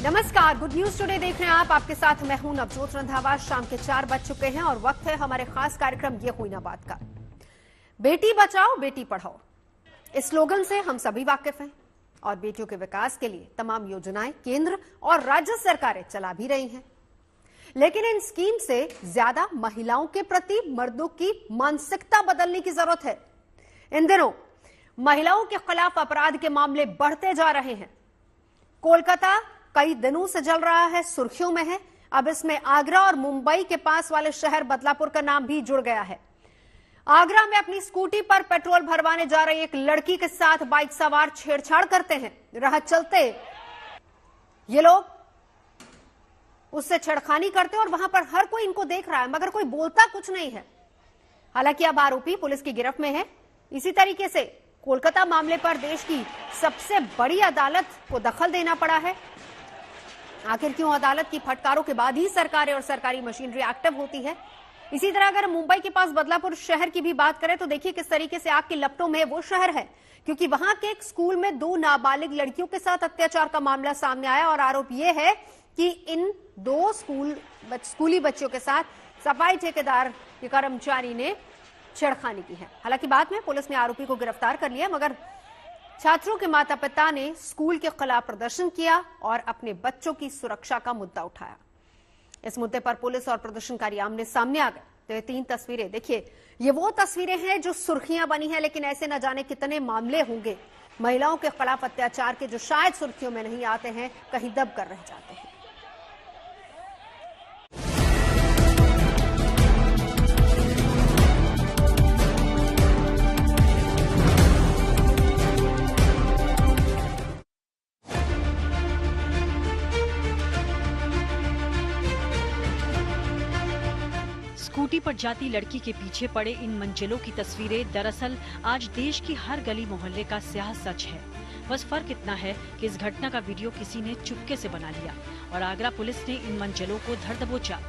नमस्कार, good news today देख रहे हैं आप। आपके साथ मैं हूं नवजोत रंधावा। शाम के 4 बज चुके हैं और वक्त है हमारे खास कार्यक्रम ये हुई ना बात का। बेटी बचाओ बेटी पढ़ाओ, इस स्लोगन से हम सभी वाकिफ हैं और बेटियों के विकास के लिए तमाम योजनाएं केंद्र और राज्य सरकारें चला भी रही हैं। लेकिन इन स्कीम से ज्यादा महिलाओं के प्रति मर्दों की मानसिकता बदलने की जरूरत है। इन दिनों महिलाओं के खिलाफ अपराध के मामले बढ़ते जा रहे हैं। कोलकाता कई दिनों से जल रहा है, सुर्खियों में है। अब इसमें आगरा और मुंबई के पास वाले शहर बदलापुर का नाम भी जुड़ गया है। आगरा में अपनी स्कूटी पर पेट्रोल भरवाने जा रही एक लड़की के साथ बाइक सवार छेड़छाड़ करते हैं। राह चलते ये लोग उससे छेड़खानी करते हैं और वहां पर हर कोई इनको देख रहा है, मगर कोई बोलता कुछ नहीं है। हालांकि अब आरोपी पुलिस की गिरफ्त में है। इसी तरीके से कोलकाता मामले पर देश की सबसे बड़ी अदालत को दखल देना पड़ा है। आखिर क्यों अदालत की फटकारों के बाद ही सरकारें और सरकारी मशीनरी एक्टिव होती है। इसी तरह अगर मुंबई के पास बदलापुर शहर की भी बात करें तो देखिए किस तरीके से आग की लपटों में वो शहर है, क्योंकि वहां के एक स्कूल में 2 नाबालिग लड़कियों के साथ अत्याचार का मामला सामने आया और आरोप यह है कि इन 2 स्कूली बच्चों के साथ सफाई ठेकेदार के कर्मचारी ने छेड़खानी की है। हालांकि बाद में पुलिस ने आरोपी को गिरफ्तार कर लिया, मगर छात्रों के माता पिता ने स्कूल के खिलाफ प्रदर्शन किया और अपने बच्चों की सुरक्षा का मुद्दा उठाया। इस मुद्दे पर पुलिस और प्रदर्शनकारी आमने सामने आ गए। तो ये 3 तस्वीरें देखिए, ये वो तस्वीरें हैं जो सुर्खियां बनी हैं, लेकिन ऐसे न जाने कितने मामले होंगे महिलाओं के खिलाफ अत्याचार के जो शायद सुर्खियों में नहीं आते हैं, कहीं दब कर रह जाते हैं। स्कूटी पर जाती लड़की के पीछे पड़े इन मंजिलों की तस्वीरें दरअसल आज देश की हर गली मोहल्ले का स्याह सच है। बस फर्क इतना है कि इस घटना का वीडियो किसी ने चुपके से बना लिया और आगरा पुलिस ने इन मंजिलों को धर दबोचा।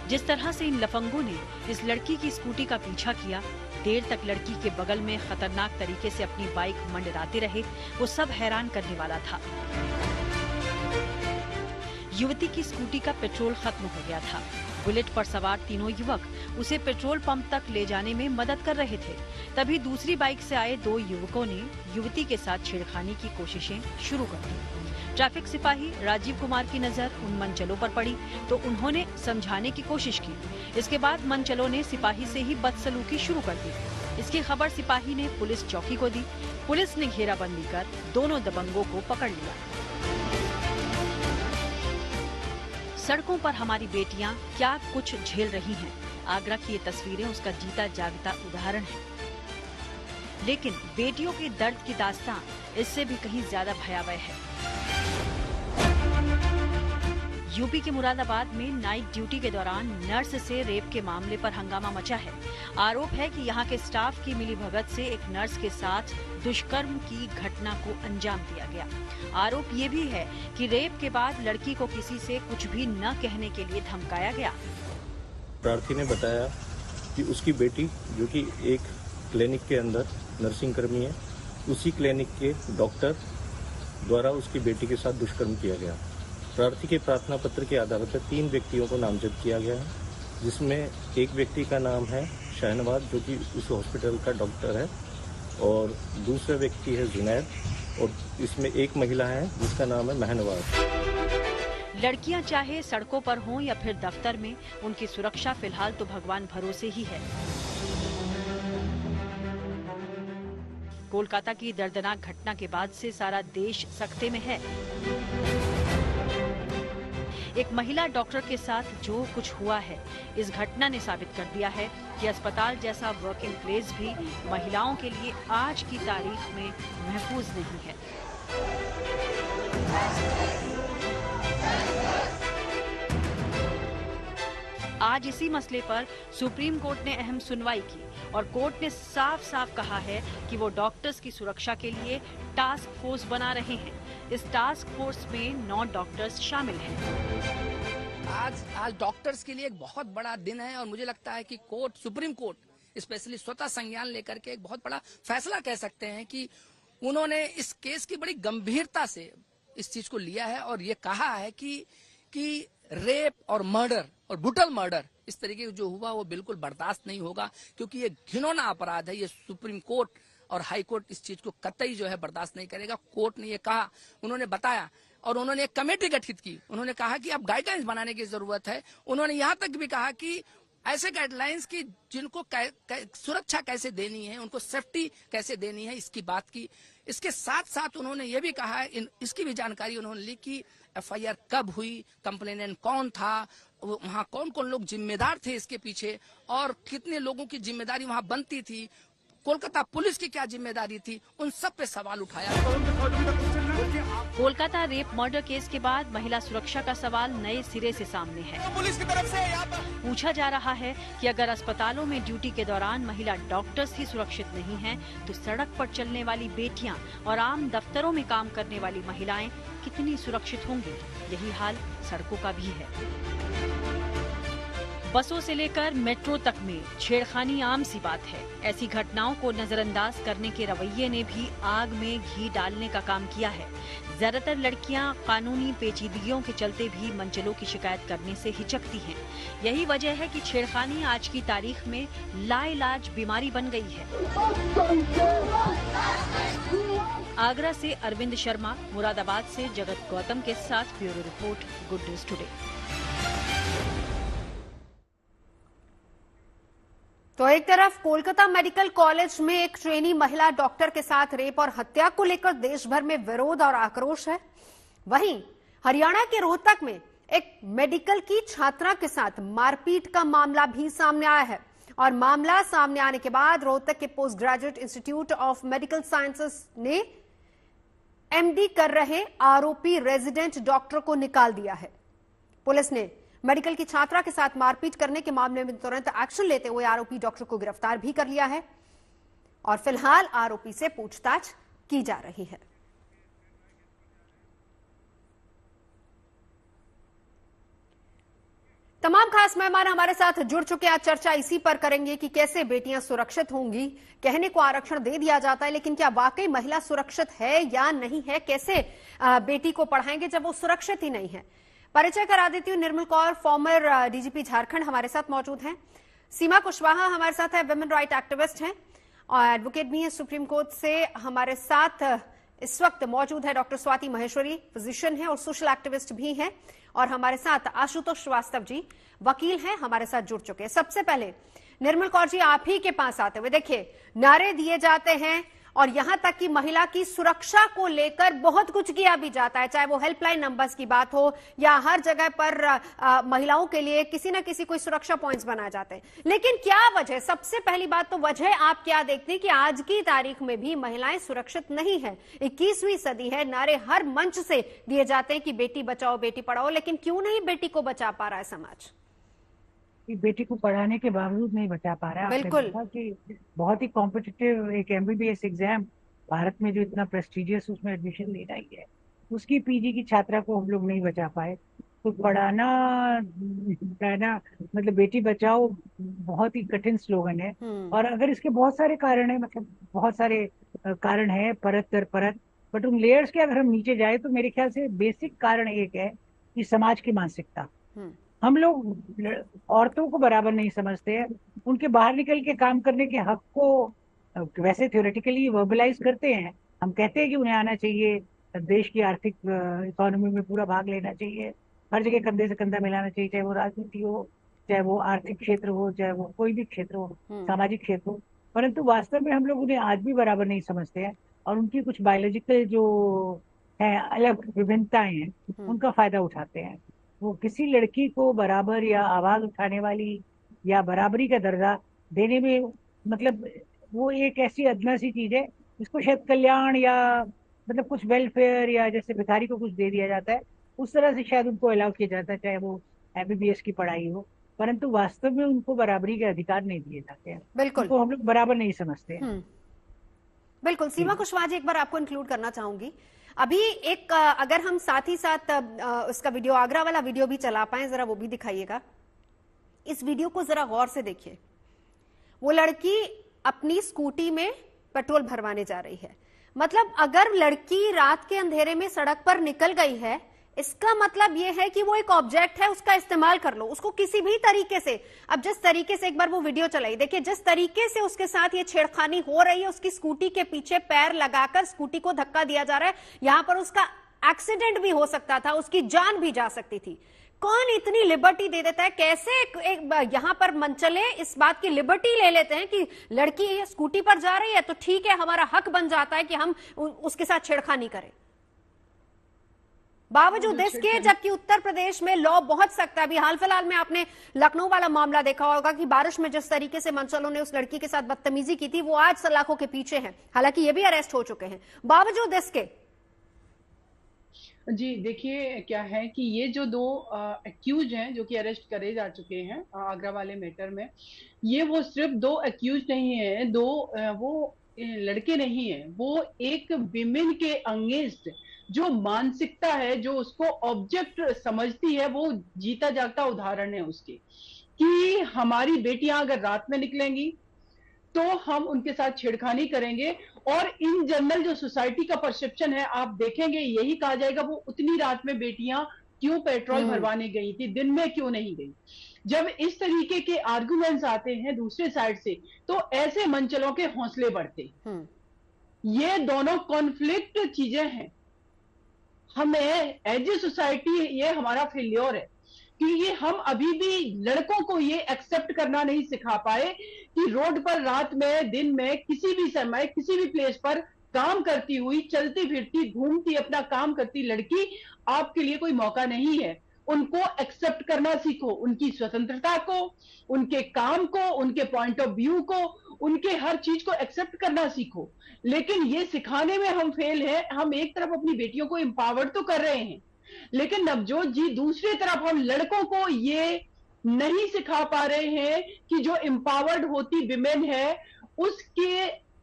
जिस तरह से इन लफंगों ने इस लड़की की स्कूटी का पीछा किया, देर तक लड़की के बगल में खतरनाक तरीके से अपनी बाइक मंडराते रहे, वो सब हैरान करने वाला था। युवती की स्कूटी का पेट्रोल खत्म हो गया था। बुलेट पर सवार तीनों युवक उसे पेट्रोल पंप तक ले जाने में मदद कर रहे थे। तभी दूसरी बाइक से आए 2 युवकों ने युवती के साथ छेड़खानी की कोशिशें शुरू कर दी। ट्रैफिक सिपाही राजीव कुमार की नजर उन मंचलों पर पड़ी तो उन्होंने समझाने की कोशिश की। इसके बाद मंचलों ने सिपाही से ही बदसलूकी शुरू कर दी। इसकी खबर सिपाही ने पुलिस चौकी को दी। पुलिस ने घेराबंदी कर दोनों दबंगों को पकड़ लिया। सड़कों पर हमारी बेटियां क्या कुछ झेल रही हैं। आगरा की ये तस्वीरें उसका जीता जागता उदाहरण है। लेकिन बेटियों के दर्द की दास्तां इससे भी कहीं ज्यादा भयावह है। यूपी के मुरादाबाद में नाइट ड्यूटी के दौरान नर्स से रेप के मामले पर हंगामा मचा है। आरोप है कि यहाँ के स्टाफ की मिलीभगत से एक नर्स के साथ दुष्कर्म की घटना को अंजाम दिया गया। आरोप ये भी है कि रेप के बाद लड़की को किसी से कुछ भी न कहने के लिए धमकाया गया। प्रार्थी ने बताया कि उसकी बेटी, जो कि एक क्लिनिक के अंदर नर्सिंग कर्मी है, उसी क्लिनिक के डॉक्टर द्वारा उसकी बेटी के साथ दुष्कर्म किया गया। प्रार्थी के प्रार्थना पत्र के आधार पर 3 व्यक्तियों को नामजद किया गया है, जिसमें एक व्यक्ति का नाम है शाहनवाज, जो कि उस हॉस्पिटल का डॉक्टर है, और दूसरा व्यक्ति है जुनैद, और इसमें एक महिला है जिसका नाम है महनवाज। लड़कियां चाहे सड़कों पर हों या फिर दफ्तर में, उनकी सुरक्षा फिलहाल तो भगवान भरोसे ही है। कोलकाता की दर्दनाक घटना के बाद से सारा देश सख्ते में है। एक महिला डॉक्टर के साथ जो कुछ हुआ है, इस घटना ने साबित कर दिया है कि अस्पताल जैसा वर्किंग प्लेस भी महिलाओं के लिए आज की तारीख में महफूज नहीं है। आज इसी मसले पर सुप्रीम कोर्ट ने अहम सुनवाई की और कोर्ट ने साफ साफ कहा है कि वो डॉक्टर्स की सुरक्षा के लिए टास्क फोर्स बना रहे हैं। इस टास्क फोर्स में 9 डॉक्टर्स शामिल हैं। आज डॉक्टर्स के लिए एक बहुत बड़ा दिन है और मुझे लगता है कि सुप्रीम कोर्ट स्पेशली स्वतः संज्ञान लेकर के एक बहुत बड़ा फैसला कह सकते हैं कि उन्होंने इस केस की बड़ी गंभीरता से इस चीज को लिया है और ये कहा है कि रेप और मर्डर और ब्रूटल मर्डर इस तरीके का जो हुआ वो बिल्कुल बर्दाश्त नहीं होगा, क्योंकि ये घिनौना अपराध है। ये सुप्रीम कोर्ट और हाई कोर्ट इस चीज को कतई जो है बर्दाश्त नहीं करेगा। कोर्ट ने ये कहा, उन्होंने बताया और उन्होंने एक कमेटी गठित की। उन्होंने कहा कि अब गाइडलाइंस बनाने की जरूरत है। उन्होंने यहाँ तक भी कहा कि ऐसे गाइडलाइंस की जिनको सुरक्षा कैसे देनी है, उनको सेफ्टी कैसे देनी है, इसकी बात की। इसके साथ साथ उन्होंने ये भी कहा है, इसकी भी जानकारी उन्होंने ली कि एफआईआर कब हुई, कंप्लेनेंट कौन था, वहाँ कौन कौन लोग जिम्मेदार थे इसके पीछे और कितने लोगों की जिम्मेदारी वहाँ बनती थी, कोलकाता पुलिस की क्या जिम्मेदारी थी, उन सब पे सवाल उठाया। कोलकाता रेप मर्डर केस के बाद महिला सुरक्षा का सवाल नए सिरे से सामने है। पुलिस की तरफ से पूछा जा रहा है कि अगर अस्पतालों में ड्यूटी के दौरान महिला डॉक्टर्स ही सुरक्षित नहीं हैं, तो सड़क पर चलने वाली बेटियां और आम दफ्तरों में काम करने वाली महिलाएं कितनी सुरक्षित होंगी। यही हाल सड़कों का भी है। बसों से लेकर मेट्रो तक में छेड़खानी आम सी बात है। ऐसी घटनाओं को नजरअंदाज करने के रवैये ने भी आग में घी डालने का काम किया है। ज्यादातर लड़कियां कानूनी पेचीदगियों के चलते भी मंचलों की शिकायत करने से हिचकती हैं। यही वजह है कि छेड़खानी आज की तारीख में लाइलाज बीमारी बन गई है। आगरा से अरविंद शर्मा, मुरादाबाद से जगत गौतम के साथ bureau report, good news today. तो एक तरफ कोलकाता मेडिकल कॉलेज में एक ट्रेनी महिला डॉक्टर के साथ रेप और हत्या को लेकर देश भर में विरोध और आक्रोश है, वहीं हरियाणा के रोहतक में एक मेडिकल की छात्रा के साथ मारपीट का मामला भी सामने आया है। और मामला सामने आने के बाद रोहतक के post graduate institute of medical sciences ने एमडी कर रहे आरोपी रेजिडेंट डॉक्टर को निकाल दिया है। पुलिस ने मेडिकल की छात्रा के साथ मारपीट करने के मामले में तुरंत एक्शन लेते हुए आरोपी डॉक्टर को गिरफ्तार भी कर लिया है और फिलहाल आरोपी से पूछताछ की जा रही है। तमाम खास मेहमान हमारे साथ जुड़ चुके हैं। आज चर्चा इसी पर करेंगे कि कैसे बेटियां सुरक्षित होंगी। कहने को आरक्षण दे दिया जाता है, लेकिन क्या वाकई महिला सुरक्षित है या नहीं है? कैसे बेटी को पढ़ाएंगे जब वो सुरक्षित ही नहीं है? परिचय करा देती हूँ। निर्मल कौर, फॉर्मर डीजीपी झारखंड, हमारे साथ मौजूद हैं। सीमा कुशवाहा हमारे साथ है, वुमेन राइट एक्टिविस्ट हैं और एडवोकेट भी हैं सुप्रीम कोर्ट से। हमारे साथ इस वक्त मौजूद है डॉक्टर स्वाति महेश्वरी, फिजिशियन है और सोशल एक्टिविस्ट भी हैं। और हमारे साथ आशुतोष श्रीवास्तव जी, वकील हैं, हमारे साथ जुड़ चुके हैं। सबसे पहले निर्मल कौर जी, आप ही के पास आते हुए, देखिए नारे दिए जाते हैं और यहां तक कि महिला की सुरक्षा को लेकर बहुत कुछ किया भी जाता है, चाहे वो हेल्पलाइन नंबर्स की बात हो या हर जगह पर महिलाओं के लिए किसी न किसी कोई सुरक्षा पॉइंट्स बनाए जाते हैं। लेकिन क्या वजह, सबसे पहली बात तो वजह आप क्या देखते हैं कि आज की तारीख में भी महिलाएं सुरक्षित नहीं है? 21वीं सदी है, नारे हर मंच से दिए जाते हैं कि बेटी बचाओ बेटी पढ़ाओ, लेकिन क्यों नहीं बेटी को बचा पा रहा है समाज? बेटी को पढ़ाने के बावजूद नहीं बचा पा रहा है। बिल्कुल कि बहुत ही कॉम्पिटिटिव एक एमबीबीएस एग्जाम भारत में जो इतना प्रेस्टिजियस, उसमें एडमिशन लेना ही है, उसकी पीजी की छात्रा को हम लोग नहीं बचा पाए। तो पढ़ाना मतलब बेटी बचाओ बहुत ही कठिन स्लोगन है। और अगर इसके बहुत सारे कारण है, मतलब बहुत सारे कारण है परत दर परत, बट उन लेयर्स के अगर हम नीचे जाए तो मेरे ख्याल से बेसिक कारण एक है कि समाज की मानसिकता। हम लोग औरतों को बराबर नहीं समझते हैं, उनके बाहर निकल के काम करने के हक को वैसे थ्योरेटिकली वर्बलाइज करते हैं। हम कहते हैं कि उन्हें आना चाहिए, देश की आर्थिक इकोनॉमी में पूरा भाग लेना चाहिए, हर जगह कंधे से कंधा मिलाना चाहिए, चाहे वो राजनीति हो, चाहे वो आर्थिक क्षेत्र हो, चाहे वो कोई भी क्षेत्र हो, सामाजिक क्षेत्र हो। परंतु वास्तव में हम लोग उन्हें आज भी बराबर नहीं समझते हैं और उनकी कुछ बायोलॉजिकल जो है अलग विभिन्नताएं हैं, उनका फायदा उठाते हैं। वो किसी लड़की को बराबर या आवाज उठाने वाली या बराबरी का दर्जा देने में, मतलब वो एक ऐसी अदना सी चीज है जिसको शायद कल्याण या मतलब कुछ वेलफेयर या जैसे भिखारी को कुछ दे दिया जाता है, उस तरह से शायद उनको अलाउ किया जाता है, चाहे वो एमबीबीएस की पढ़ाई हो, परंतु वास्तव में उनको बराबरी के अधिकार नहीं दिए जाते हैं। बिल्कुल, उनको हम लोग बराबर नहीं समझते हैं। बिल्कुल। सीमा कुशवाहा जी, एक बार आपको इंक्लूड करना चाहूंगी। अभी एक अगर हम साथ ही साथ उसका वीडियो, आगरा वाला वीडियो भी चला पाए, जरा वो भी दिखाइएगा। इस वीडियो को जरा गौर से देखिए। वो लड़की अपनी स्कूटी में पेट्रोल भरवाने जा रही है, मतलब अगर लड़की रात के अंधेरे में सड़क पर निकल गई है, इसका मतलब यह है कि वो एक ऑब्जेक्ट है, उसका इस्तेमाल कर लो, उसको किसी भी तरीके से। अब जिस तरीके से एक बार वो वीडियो चलाई, देखिए जिस तरीके से उसके साथ ये छेड़खानी हो रही है, उसकी स्कूटी के पीछे पैर लगाकर स्कूटी को धक्का दिया जा रहा है, यहां पर उसका एक्सीडेंट भी हो सकता था, उसकी जान भी जा सकती थी। कौन इतनी लिबर्टी दे देता है? कैसे यहां पर मनचले इस बात की लिबर्टी ले लेते हैं कि लड़की स्कूटी पर जा रही है तो ठीक है, हमारा हक बन जाता है कि हम उसके साथ छेड़खानी करें, बावजूद इसके जबकि उत्तर प्रदेश में लॉ बहुत सख्त है। अभी हाल फिलहाल में आपने लखनऊ वाला मामला देखा होगा कि बारिश में जिस तरीके से मनचलों ने उस लड़की के साथ बदतमीजी की थी, वो आज सलाखों के पीछे हैं, हालांकि ये भी अरेस्ट हो चुके हैं बावजूद इसके। जी देखिए, क्या है कि ये जो दो एक्यूज हैं जो कि अरेस्ट करे जा चुके हैं आगरा वाले मैटर में, ये वो सिर्फ दो एक्यूज नहीं है, वो लड़के नहीं है, वो एक विमेन के अगेंस्ट जो मानसिकता है, जो उसको ऑब्जेक्ट समझती है, वो जीता जागता उदाहरण है उसके, कि हमारी बेटियां अगर रात में निकलेंगी तो हम उनके साथ छेड़खानी करेंगे। और इन जनरल जो सोसाइटी का परसेप्शन है, आप देखेंगे यही कहा जाएगा, वो उतनी रात में बेटियां क्यों पेट्रोल भरवाने गई थी, दिन में क्यों नहीं गई। जब इस तरीके के आर्गुमेंट्स आते हैं दूसरे साइड से, तो ऐसे मनचलों के हौसले बढ़ते। ये दोनों कॉन्फ्लिक्ट चीजें हैं। हमें एज ए सोसाइटी ये हमारा फेल्योर है कि ये हम अभी भी लड़कों को ये एक्सेप्ट करना नहीं सिखा पाए कि रोड पर रात में, दिन में, किसी भी समय, किसी भी प्लेस पर काम करती हुई, चलती फिरती, घूमती, अपना काम करती लड़की आपके लिए कोई मौका नहीं है। उनको एक्सेप्ट करना सीखो, उनकी स्वतंत्रता को, उनके काम को, उनके पॉइंट ऑफ व्यू को, उनके हर चीज को एक्सेप्ट करना सीखो। लेकिन ये सिखाने में हम फेल हैं। हम एक तरफ अपनी बेटियों को एम्पावर्ड तो कर रहे हैं, लेकिन नवजोत जी दूसरी तरफ हम लड़कों को ये नहीं सिखा पा रहे हैं कि जो एम्पावर्ड होती विमेन है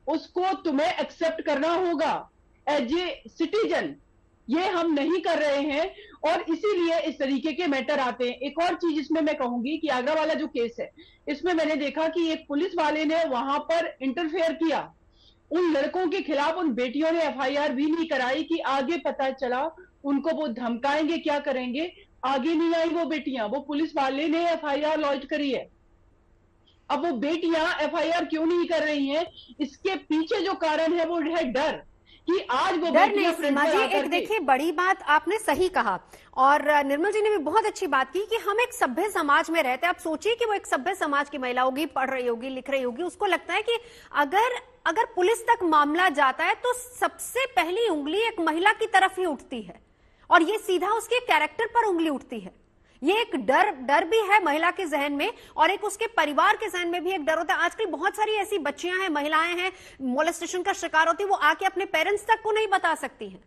उसको तुम्हें एक्सेप्ट करना होगा एज ए सिटीजन। ये हम नहीं कर रहे हैं और इसीलिए इस तरीके के मैटर आते हैं। एक और चीज इसमें मैं कहूंगी कि आगरा वाला जो केस है, इसमें मैंने देखा कि एक पुलिस वाले ने वहां पर इंटरफेयर किया, उन लड़कों के खिलाफ उन बेटियों ने एफआईआर भी नहीं कराई कि आगे पता चला उनको वो धमकाएंगे, क्या करेंगे, आगे नहीं आई वो बेटियां। वो पुलिस वाले ने एफआईआर लॉन्च करी है। अब वो बेटियां एफआईआर क्यों नहीं कर रही हैं, इसके पीछे जो कारण है वो है डर कि आज वो डर नहीं। सीमा जी, एक देखिए बड़ी बात आपने सही कहा और निर्मल जी ने भी बहुत अच्छी बात की कि हम एक सभ्य समाज में रहते हैं। आप सोचिए कि वो एक सभ्य समाज की महिला होगी, पढ़ रही होगी, लिख रही होगी, उसको लगता है कि अगर पुलिस तक मामला जाता है तो सबसे पहली उंगली एक महिला की तरफ ही उठती है और ये सीधा उसके कैरेक्टर पर उंगली उठती है। ये एक डर भी है महिला के जहन में और एक उसके परिवार के जहन में भी एक डर होता है। आजकल बहुत सारी ऐसी बच्चियां हैं, महिलाएं हैं, मोलेस्टेशन का शिकार होती है, वो आके अपने पेरेंट्स तक को नहीं बता सकती हैं।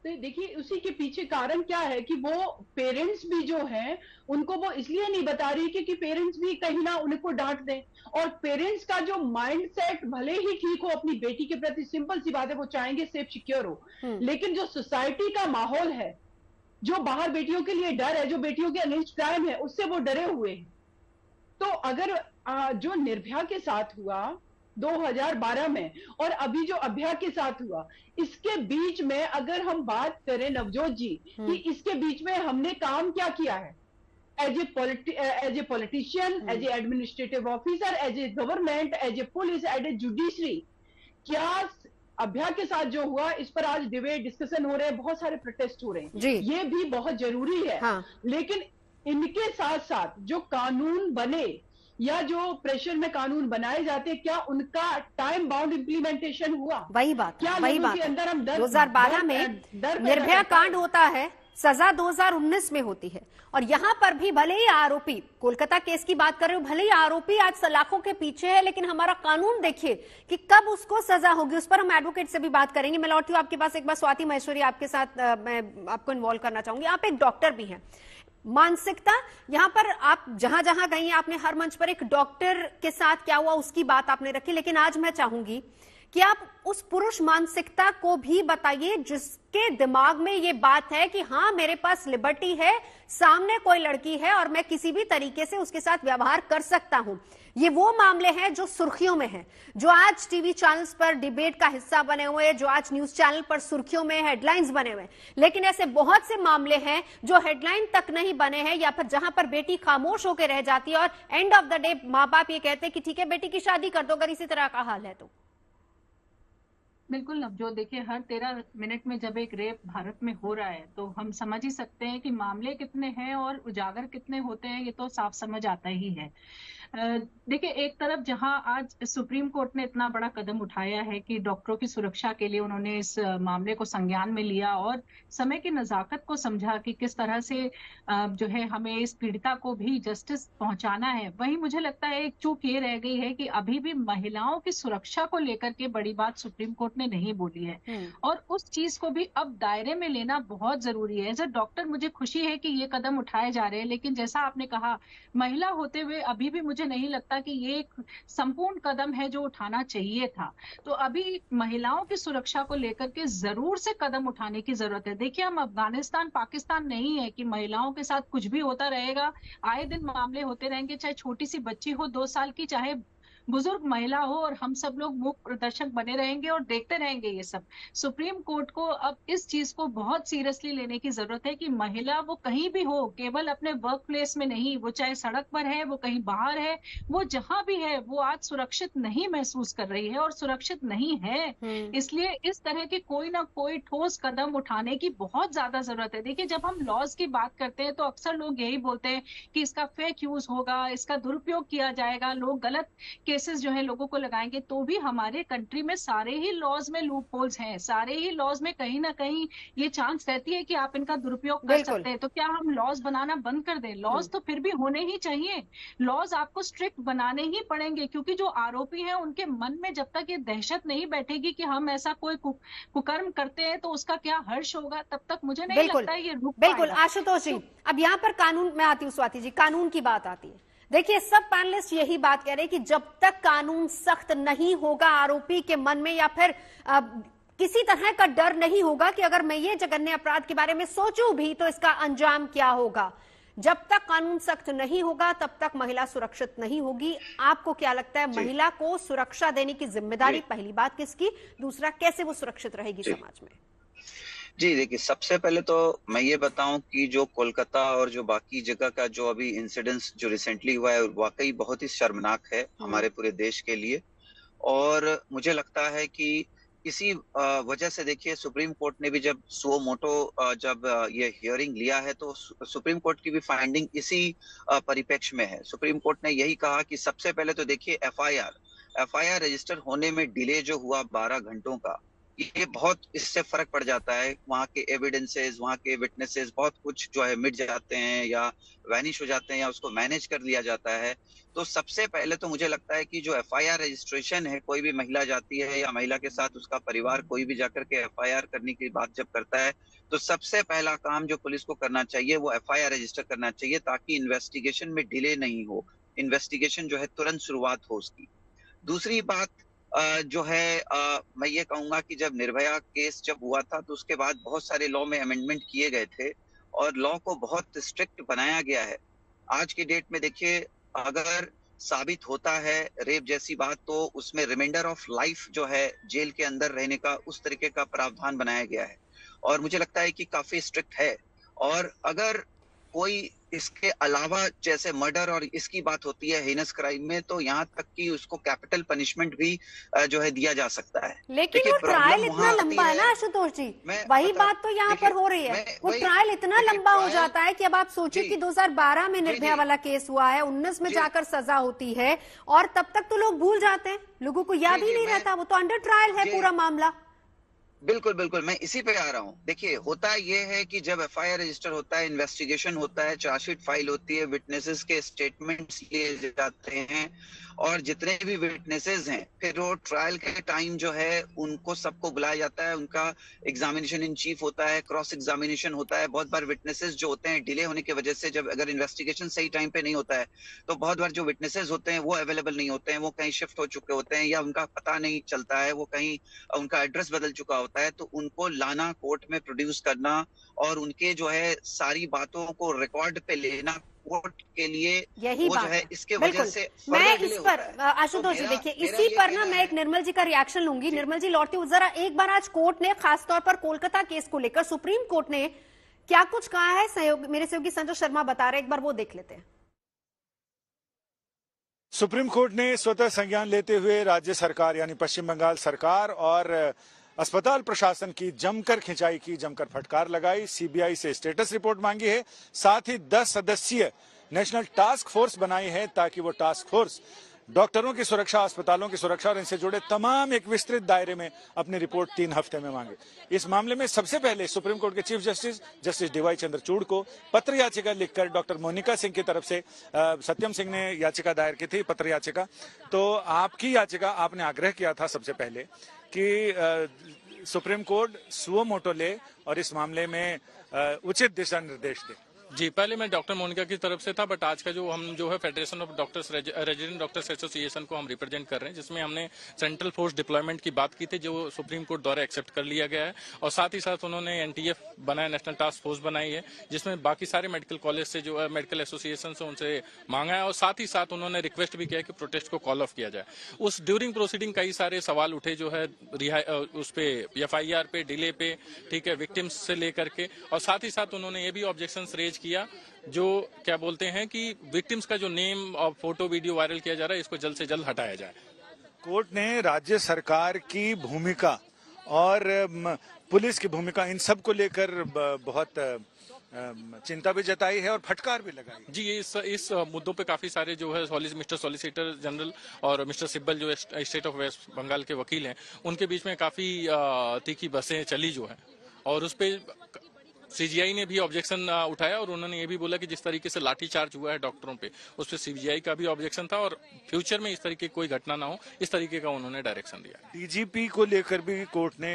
तो देखिए उसी के पीछे कारण क्या है कि वो पेरेंट्स भी जो हैं उनको वो इसलिए नहीं बता रही क्योंकि पेरेंट्स भी कहीं ना उनको डांट दें। और पेरेंट्स का जो माइंडसेट भले ही ठीक हो अपनी बेटी के प्रति, सिंपल सी बात है, वो चाहेंगे सेफ सिक्योर हो, लेकिन जो सोसाइटी का माहौल है, जो बाहर बेटियों के लिए डर है, जो बेटियों के अगेंस्ट क्राइम है, उससे वो डरे हुए हैं। तो अगर जो निर्भया के साथ हुआ 2012 में और अभी जो अभया के साथ हुआ, इसके बीच में अगर हम बात करें नवजोत जी कि इसके बीच में हमने काम क्या किया है as a politician, as a administrative officer, as a government, as a police, as a judiciary, क्या अभ्या के साथ जो हुआ इस पर आज डिबेट डिस्कशन हो रहे हैं, बहुत सारे प्रोटेस्ट हो रहे हैं, ये भी बहुत जरूरी है। हाँ। लेकिन इनके साथ साथ जो कानून बने या जो प्रेशर में कानून बनाए जाते, क्या उनका टाइम बाउंड इंप्लीमेंटेशन हुआ? वही बात, क्या वही बात के अंदर हम 2012 में निर्भया कांड होता है, सजा 2019 में होती है और यहां पर भी भले ही आरोपी, कोलकाता केस की बात कर रहे हो, भले ही आरोपी आज सलाखों के पीछे है, लेकिन हमारा कानून देखिए कि कब उसको सजा होगी। उस पर हम एडवोकेट से भी बात करेंगे। मैं लौटती हूं आपके पास एक बार, स्वाति महेश्वरी आपके साथ मैं आपको इन्वॉल्व करना चाहूंगी। आप एक डॉक्टर भी हैं, मानसिकता यहां पर आप जहां जहां गई आपने हर मंच पर एक डॉक्टर के साथ क्या हुआ उसकी बात आपने रखी, लेकिन आज मैं चाहूंगी कि आप उस पुरुष मानसिकता को भी बताइए जिसके दिमाग में ये बात है कि हाँ मेरे पास लिबर्टी है, सामने कोई लड़की है और मैं किसी भी तरीके से उसके साथ व्यवहार कर सकता हूं। ये वो मामले हैं जो सुर्खियों में हैं, जो आज टीवी चैनल्स पर डिबेट का हिस्सा बने हुए हैं, जो आज न्यूज चैनल पर सुर्खियों में हेडलाइंस बने हुए हैं। लेकिन ऐसे बहुत से मामले हैं जो हेडलाइन तक नहीं बने हैं, या फिर जहां पर बेटी खामोश होकर रह जाती है और एंड ऑफ द डे माँ बाप ये कहते हैं कि ठीक है बेटी की शादी कर दो, अगर इसी तरह का हाल है तो। बिल्कुल नवजोत, देखिए हर 13 मिनट में जब एक रेप भारत में हो रहा है तो हम समझ ही सकते हैं कि मामले कितने हैं और उजागर कितने होते हैं, ये तो साफ समझ आता ही है। देखिए, एक तरफ जहां आज सुप्रीम कोर्ट ने इतना बड़ा कदम उठाया है कि डॉक्टरों की सुरक्षा के लिए उन्होंने इस मामले को संज्ञान में लिया और समय की नजाकत को समझा कि किस तरह से जो है हमें इस पीड़िता को भी जस्टिस पहुंचाना है, वहीं मुझे लगता है एक चूक ये रह गई है कि अभी भी महिलाओं की सुरक्षा को लेकर के बड़ी बात सुप्रीम कोर्ट ने नहीं बोली है और उस चीज को भी अब दायरे में लेना बहुत जरूरी है। एज अ डॉक्टर मुझे खुशी है कि ये कदम उठाए जा रहे हैं, लेकिन जैसा आपने कहा, महिला होते हुए अभी भी मुझे नहीं लगता कि ये एक संपूर्ण कदम है जो उठाना चाहिए था। तो अभी महिलाओं की सुरक्षा को लेकर के जरूर से कदम उठाने की जरूरत है। देखिए, हम अफगानिस्तान पाकिस्तान नहीं है कि महिलाओं के साथ कुछ भी होता रहेगा, आए दिन मामले होते रहेंगे, चाहे छोटी सी बच्ची हो 2 साल की, चाहे बुजुर्ग महिला हो, और हम सब लोग मूक प्रदर्शक बने रहेंगे और देखते रहेंगे ये सब। सुप्रीम कोर्ट को अब इस चीज को बहुत सीरियसली लेने की जरूरत है कि महिला वो कहीं भी हो, केवल अपने वर्क प्लेस में नहीं, वो चाहे सड़क पर है, वो कहीं बाहर है, वो जहां भी है, वो आज सुरक्षित नहीं महसूस कर रही है और सुरक्षित नहीं है। इसलिए इस तरह के कोई ना कोई ठोस कदम उठाने की बहुत ज्यादा जरूरत है। देखिए, जब हम लॉज की बात करते हैं तो अक्सर लोग यही बोलते हैं कि इसका फेक यूज होगा, इसका दुरुपयोग किया जाएगा, लोग गलत केसेस जो है लोगों को लगाएंगे। तो भी हमारे कंट्री में सारे ही लॉज में लूप होल्स हैं, सारे ही लॉज में कहीं ना कहीं ये चांस रहती है कि आप इनका दुरुपयोग कर सकते हैं। तो क्या हम लॉज बनाना बंद कर दें? लॉज तो फिर भी होने ही चाहिए, लॉज आपको स्ट्रिक्ट बनाने ही पड़ेंगे, क्योंकि जो आरोपी हैं उनके मन में जब तक ये दहशत नहीं बैठेगी कि हम ऐसा कोई कुकर्म करते हैं तो उसका क्या हर्ष होगा, तब तक मुझे नहीं लगता है ये रुक पाएगा। बिल्कुल आशुतोष जी, अब यहाँ पर कानून में आती हूँ, स्वाति जी, कानून की बात आती है। देखिए, सब पैनलिस्ट यही बात कह रहे हैं कि जब तक कानून सख्त नहीं होगा आरोपी के मन में, या फिर किसी तरह का डर नहीं होगा कि अगर मैं ये जघन्य अपराध के बारे में सोचूं भी तो इसका अंजाम क्या होगा, जब तक कानून सख्त नहीं होगा तब तक महिला सुरक्षित नहीं होगी। आपको क्या लगता है, महिला को सुरक्षा देने की जिम्मेदारी पहली बात किसकी, दूसरा कैसे वो सुरक्षित रहेगी समाज में? जी देखिए, सबसे पहले तो मैं ये बताऊं कि जो कोलकाता और जो बाकी जगह का जो अभी इंसिडेंस जो रिसेंटली हुआ है, वाकई बहुत ही शर्मनाक है हमारे पूरे देश के लिए। और मुझे लगता है कि इसी वजह से देखिए, सुप्रीम कोर्ट ने भी जब सुओ मोटो जब ये हियरिंग लिया है तो सुप्रीम कोर्ट की भी फाइंडिंग इसी परिप्रेक्ष्य में है। सुप्रीम कोर्ट ने यही कहा कि सबसे पहले तो देखिए, एफआईआर रजिस्टर होने में डिले जो हुआ 12 घंटों का, ये बहुत इससे फर्क पड़ जाता है। वहाँ के एविडेंसेस, वहाँ के विटनेसेस, बहुत कुछ जो है मिट जाते हैं या वैनिश हो जाते हैं या उसको मैनेज कर लिया जाता है। तो सबसे पहले तो मुझे लगता है कि जो एफआईआर रजिस्ट्रेशन है, कोई भी महिला जाती है या महिला के साथ उसका परिवार कोई भी जाकर के एफआईआर करने की बात जब करता है, तो सबसे पहला काम जो पुलिस को करना चाहिए वो एफआईआर रजिस्टर करना चाहिए, ताकि इन्वेस्टिगेशन में डिले नहीं हो, इन्वेस्टिगेशन जो है तुरंत शुरुआत हो उसकी। दूसरी बात जो है, मैं ये कहूंगा कि जब निर्भया केस जब हुआ था तो उसके बाद बहुत सारे लॉ में अमेंडमेंट किए गए थे और लॉ को बहुत स्ट्रिक्ट बनाया गया है। आज की डेट में देखिए, अगर साबित होता है रेप जैसी बात तो उसमें रिमाइंडर ऑफ लाइफ जो है जेल के अंदर रहने का, उस तरीके का प्रावधान बनाया गया है और मुझे लगता है कि काफी स्ट्रिक्ट है। और अगर कोई इसके अलावा जैसे मर्डर और इसकी बात होती है हेनस क्राइम में, तो यहाँ तक कि उसको कैपिटल पनिशमेंट भी जो है दिया जा सकता है। लेकिन वो ट्रायल इतना लंबा है ना आशुतोष जी, वही बात तो यहाँ पर हो रही है। वो ट्रायल इतना लंबा हो जाता है कि अब आप सोचिए कि 2012 में निर्भया वाला केस हुआ है, 19 में जाकर सजा होती है और तब तक तो लोग भूल जाते हैं, लोगों को याद ही नहीं रहता, वो तो अंडर ट्रायल है पूरा मामला। बिल्कुल बिल्कुल, मैं इसी पे आ रहा हूँ। देखिए, होता ये है कि जब एफआईआर रजिस्टर होता है, इन्वेस्टिगेशन होता है, चार्जशीट फाइल होती है, विटनेसेस के स्टेटमेंट्स लिए जाते हैं और जितने भी विटनेसेस हैं फिर वो ट्रायल के टाइम जो है उनको सबको बुलाया जाता है, उनका एग्जामिनेशन इन चीफ होता है, क्रॉस एग्जामिनेशन होता है। बहुत बार विटनेसेस जो होते हैं डिले होने की वजह से, जब अगर इन्वेस्टिगेशन सही टाइम पे नहीं होता है तो बहुत बार जो विटनेसेस होते हैं वो अवेलेबल नहीं होते हैं, वो कहीं शिफ्ट हो चुके होते हैं या उनका पता नहीं चलता है, वो कहीं उनका एड्रेस बदल चुका होता है, तो उनको लाना, कोर्ट में प्रोड्यूस करना और उनके जो है सारी बातों को रिकॉर्ड पे लेना वोट के लिए यही वो जो बात है इसके वजह से मैं इस पर आशुतोष जी देखिए इसी पर ना मैं एक निर्मल जी का रिएक्शन लूंगी। निर्मल जी लौटती हूँ जरा, एक बार आज कोर्ट ने खासतौर पर कोलकाता केस को लेकर सुप्रीम कोर्ट ने क्या कुछ कहा है, मेरे सहयोगी संजय शर्मा बता रहे, एक बार वो देख लेते हैं। सुप्रीम कोर्ट ने स्वतः संज्ञान लेते हुए राज्य सरकार यानी पश्चिम बंगाल सरकार और अस्पताल प्रशासन की जमकर खिंचाई की, जमकर फटकार लगाई। सीबीआई से स्टेटस रिपोर्ट मांगी है, साथ ही 10 सदस्यीय नेशनल टास्क फोर्स बनाई है ताकि वो टास्क फोर्स डॉक्टरों की सुरक्षा, अस्पतालों की सुरक्षा और इनसे जुड़े तमाम एक विस्तृत दायरे में अपनी रिपोर्ट 3 हफ्ते में मांगे। इस मामले में सबसे पहले सुप्रीम कोर्ट के चीफ जस्टिस डीवाई चंद्रचूड़ को पत्र याचिका लिखकर डॉक्टर मोनिका सिंह की तरफ से सत्यम सिंह ने याचिका दायर की थी, पत्र याचिका। तो आपकी याचिका, आपने आग्रह किया था सबसे पहले कि सुप्रीम कोर्ट सुओ मोटो ले और इस मामले में उचित दिशा निर्देश दे। जी, पहले मैं डॉक्टर मोनिका की तरफ से था, बट आज का जो है federation of doctors resident doctors association को हम रिप्रेजेंट कर रहे हैं, जिसमें हमने सेंट्रल फोर्स डिप्लॉयमेंट की बात की थी जो सुप्रीम कोर्ट द्वारा एक्सेप्ट कर लिया गया है। और साथ ही साथ उन्होंने एनटीएफ बनाया, नेशनल टास्क फोर्स बनाई है, जिसमें बाकी सारे मेडिकल कॉलेज से जो है मेडिकल एसोसिएशन से उनसे मांगा है। और साथ ही साथ उन्होंने रिक्वेस्ट भी किया है कि प्रोटेस्ट को कॉल ऑफ किया जाए। उस ड्यूरिंग प्रोसीडिंग कई सारे सवाल उठे जो है उस पे एफआईआर पे, डिले पे, ठीक है, विक्टिम्स से लेकर के। और साथ ही साथ उन्होंने ये भी ऑब्जेक्शन रेज किया जो क्या बोलते हैं कि विक्टिम्स का जो नेम और फोटो वीडियो वायरल किया जा रहा है, इसको जल्द से जल्द हटाया जाए। कोर्ट ने राज्य सरकार की भूमिका और पुलिस की भूमिका, इन सब को लेकर बहुत चिंता भी जताई है और फटकार भी लगाई। जी, इस मुद्दों पे काफी सारे जो है मिस्टर सॉलिसिटर जनरल और मिस्टर सिब्बल जो स्टेट ऑफ वेस्ट बंगाल के वकील हैं, उनके बीच में काफी तीखी बहसें चली जो है। और उस पे सीजीआई ने भी ऑब्जेक्शन उठाया और उन्होंने ये भी बोला कि जिस तरीके से लाठीचार्ज हुआ है डॉक्टरों पे, उस पर सीजीआई का भी ऑब्जेक्शन था और फ्यूचर में इस तरीके की कोई घटना ना हो, इस तरीके का उन्होंने डायरेक्शन दिया। डीजीपी को लेकर भी कोर्ट ने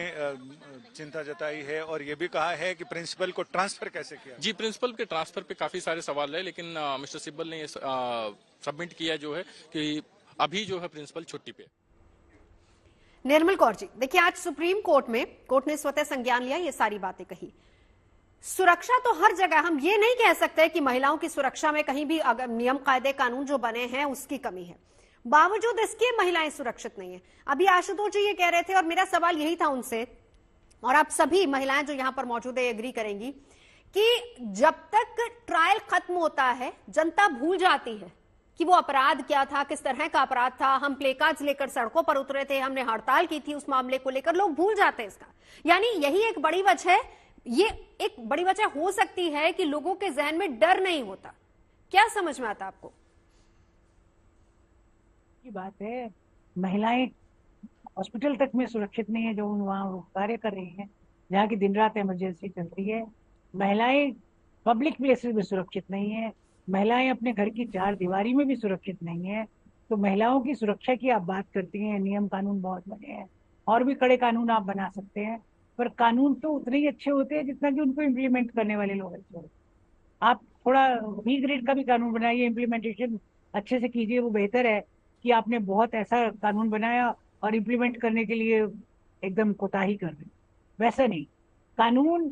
चिंता जताई है और ये भी कहा है कि प्रिंसिपल को ट्रांसफर कैसे किया। जी, प्रिंसिपल के ट्रांसफर पे काफी सारे सवाल है, लेकिन मिस्टर सिब्बल ने सबमिट किया जो है कि अभी जो है प्रिंसिपल छुट्टी पे। निर्मल कौर जी देखिए, आज सुप्रीम कोर्ट में कोर्ट ने स्वतः संज्ञान लिया, ये सारी बातें कही। सुरक्षा तो हर जगह, हम ये नहीं कह सकते कि महिलाओं की सुरक्षा में कहीं भी अगर नियम कायदे कानून जो बने हैं उसकी कमी है, बावजूद इसके महिलाएं सुरक्षित नहीं है। अभी आशुतोष जी ये कह रहे थे और मेरा सवाल यही था उनसे, और आप सभी महिलाएं जो यहां पर मौजूद है एग्री करेंगी कि जब तक ट्रायल खत्म होता है जनता भूल जाती है कि वो अपराध क्या था, किस तरह का अपराध था। हम प्लेकार्ड्स लेकर सड़कों पर उतरे थे, हमने हड़ताल की थी उस मामले को लेकर, लोग भूल जाते हैं इसका। यानी यही एक बड़ी वजह है, ये एक बड़ी वजह हो सकती है कि लोगों के जहन में डर नहीं होता। क्या समझ में आता आपको? की बात है, महिलाएं हॉस्पिटल तक में सुरक्षित नहीं है जो वहाँ कार्य कर रही हैं, जहाँ की दिन रात इमरजेंसी चल रही है। महिलाएं पब्लिक प्लेसेस में सुरक्षित नहीं है, महिलाएं अपने घर की 4 दीवारी में भी सुरक्षित नहीं है। तो महिलाओं की सुरक्षा की आप बात करती हैं, नियम कानून बहुत बने हैं, और भी कड़े कानून आप बना सकते हैं, पर कानून तो उतने ही अच्छे होते हैं जितना कि उनको इम्प्लीमेंट करने वाले लोग अच्छे होते हैं। आप थोड़ा बी ग्रेड का भी कानून बनाइए, इम्प्लीमेंटेशन अच्छे से कीजिए, वो बेहतर है कि आपने बहुत ऐसा कानून बनाया और इम्प्लीमेंट करने के लिए एकदम कोताही कर रहे। वैसा नहीं, कानून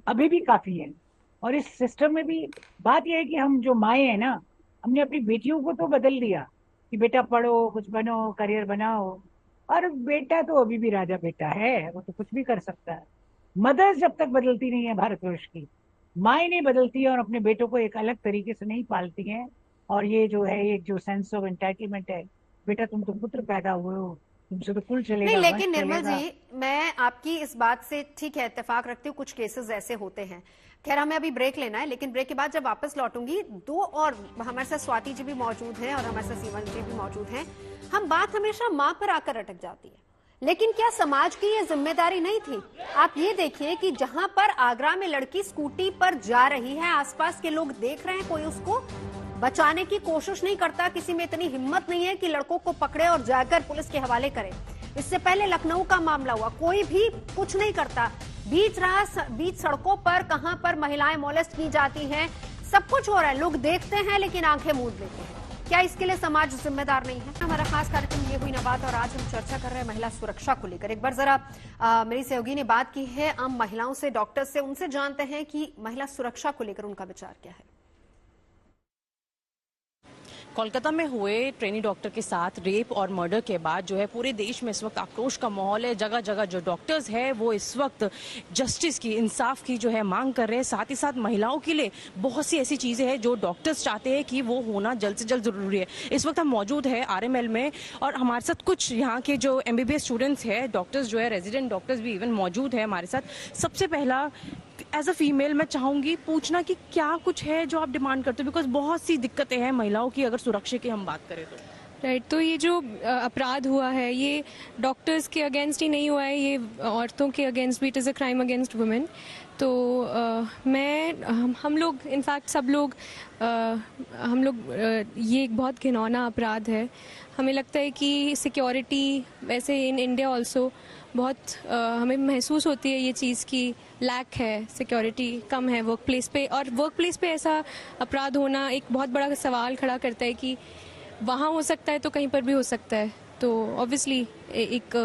अभी भी काफी है। और इस सिस्टम में भी बात यह है कि हम जो माए हैं ना, हमने अपनी बेटियों को तो बदल दिया कि बेटा पढ़ो, कुछ बनो, करियर बनाओ, और बेटा तो अभी भी राजा बेटा है, वो तो कुछ भी कर सकता है। मदर्स जब तक बदलती नहीं है भारतवर्ष की, माएँ नहीं बदलती है और अपने बेटों को एक अलग तरीके से नहीं पालती हैं, और ये जो है एक जो सेंस ऑफ एंटाइटलमेंट है, बेटा तुम तो पुत्र पैदा हुए हो, तुमसे तो कुल चलेगा। नहीं, लेकिन निर्मल जी मैं आपकी इस बात से ठीक है इत्तेफाक रखती हूँ, कुछ केसेस ऐसे होते हैं। खैर हमें अभी ब्रेक लेना है, लेकिन ब्रेक के बाद जब वापस लौटूंगी 2 और हमारे साथ स्वाति जी भी मौजूद हैं और हमारे साथ सीवन जी भी मौजूद हैं। हम बात हमेशा माँ पर आकर अटक जाती है, लेकिन क्या समाज की ये जिम्मेदारी नहीं थी? आप ये देखिए कि जहां पर आगरा में लड़की स्कूटी पर जा रही है, आसपास के लोग देख रहे हैं, कोई उसको बचाने की कोशिश नहीं करता, किसी में इतनी हिम्मत नहीं है कि लड़कों को पकड़े और जाकर पुलिस के हवाले करे। इससे पहले लखनऊ का मामला हुआ, कोई भी कुछ नहीं करता। बीच सड़कों पर कहां पर महिलाएं मोलेस्ट की जाती हैं, सब कुछ हो रहा है, लोग देखते हैं लेकिन आंखें मूंद लेते हैं। क्या इसके लिए समाज जिम्मेदार नहीं है? हमारा खास कार्यक्रम ये हुई ना बात, और आज हम चर्चा कर रहे हैं महिला सुरक्षा को लेकर। एक बार जरा मेरी सहयोगी ने बात की है आम महिलाओं से, डॉक्टर से, उनसे जानते हैं कि महिला सुरक्षा को लेकर उनका विचार क्या है। कोलकाता में हुए ट्रेनी डॉक्टर के साथ रेप और मर्डर के बाद जो है पूरे देश में इस वक्त आक्रोश का माहौल है। जगह जगह जो डॉक्टर्स हैं वो इस वक्त जस्टिस की, इंसाफ की जो है मांग कर रहे हैं। साथ ही साथ महिलाओं के लिए बहुत सी ऐसी चीज़ें हैं जो डॉक्टर्स चाहते हैं कि वो होना जल्द से जल्द ज़रूरी है। इस वक्त हम मौजूद है RML में और हमारे साथ कुछ यहाँ के जो MBBS स्टूडेंट्स हैं, डॉक्टर्स जो है, रेजिडेंट डॉक्टर्स भी इवन मौजूद है हमारे साथ। सबसे पहला एज अ फीमेल मैं चाहूंगी पूछना कि क्या कुछ है जो आप डिमांड करते हो, बिकॉज बहुत सी दिक्कतें हैं महिलाओं की अगर सुरक्षा की हम बात करें तो। राइट, तो ये जो अपराध हुआ है ये डॉक्टर्स के अगेंस्ट ही नहीं हुआ है, ये औरतों के अगेंस्ट भी, it is a crime against women. तो हम लोग इनफैक्ट सब लोग ये एक बहुत घिनौना अपराध है। हमें लगता है कि सिक्योरिटी वैसे इन इंडिया ऑल्सो बहुत हमें महसूस होती है ये चीज़ की लैक है, सिक्योरिटी कम है वर्क प्लेस पे। और वर्क प्लेस पे ऐसा अपराध होना एक बहुत बड़ा सवाल खड़ा करता है कि वहाँ हो सकता है तो कहीं पर भी हो सकता है। तो ऑब्वियसली एक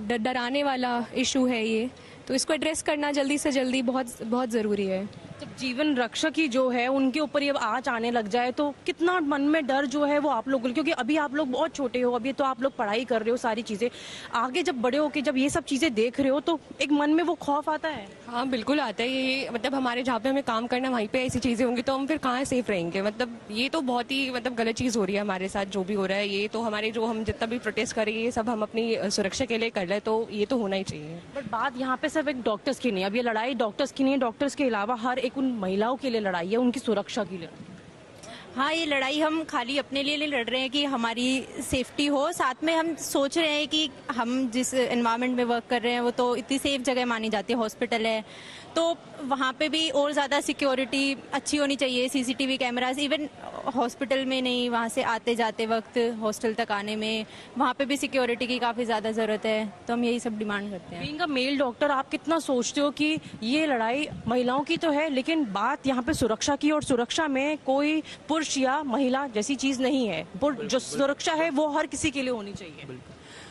डराने वाला इशू है ये, तो इसको एड्रेस करना जल्दी से जल्दी बहुत बहुत ज़रूरी है। जब जीवन रक्षा की जो है उनके ऊपर ये आँच आने लग जाए तो कितना मन में डर जो है वो आप लोग, क्योंकि अभी आप लोग बहुत छोटे हो, अभी तो आप लोग पढ़ाई कर रहे हो, सारी चीज़ें आगे जब बड़े हो के जब ये सब चीज़ें देख रहे हो तो एक मन में वो खौफ आता है। हाँ बिल्कुल आता है ये, मतलब हमारे जहाँ पे हमें काम करना वहीं पे ऐसी चीज़ें होंगी तो हम फिर कहाँ सेफ रहेंगे। मतलब ये तो बहुत ही गलत चीज़ हो रही है हमारे साथ, जो भी हो रहा है ये तो हमारे जो हम जितना भी प्रोटेस्ट करेंगे ये सब हम अपनी सुरक्षा के लिए कर रहे हैं, तो ये तो होना ही चाहिए। बट बात यहाँ पे सिर्फ एक डॉक्टर्स की नहीं, अब ये लड़ाई डॉक्टर्स की नहीं है, डॉक्टर्स के अलावा हर एक उन महिलाओं के लिए लड़ाई है, उनकी सुरक्षा के लिए। हाँ, ये लड़ाई हम खाली अपने लिए लड़ रहे हैं कि हमारी सेफ्टी हो, साथ में हम सोच रहे हैं कि हम जिस एनवायरनमेंट में वर्क कर रहे हैं वो तो इतनी सेफ जगह मानी जाती है, हॉस्पिटल है, तो वहाँ पे भी और ज़्यादा सिक्योरिटी अच्छी होनी चाहिए, CCTV कैमरास, इवन हॉस्पिटल में नहीं, वहाँ से आते जाते वक्त हॉस्टल तक आने में वहाँ पे भी सिक्योरिटी की काफ़ी ज़्यादा ज़रूरत है। तो हम यही सब डिमांड करते हैं। बीइंग अ मेल डॉक्टर, आप कितना सोचते हो कि ये लड़ाई महिलाओं की तो है लेकिन बात यहाँ पे सुरक्षा की, और सुरक्षा में कोई पुरुष या महिला जैसी चीज़ नहीं है, जो सुरक्षा है वो हर किसी के लिए होनी चाहिए।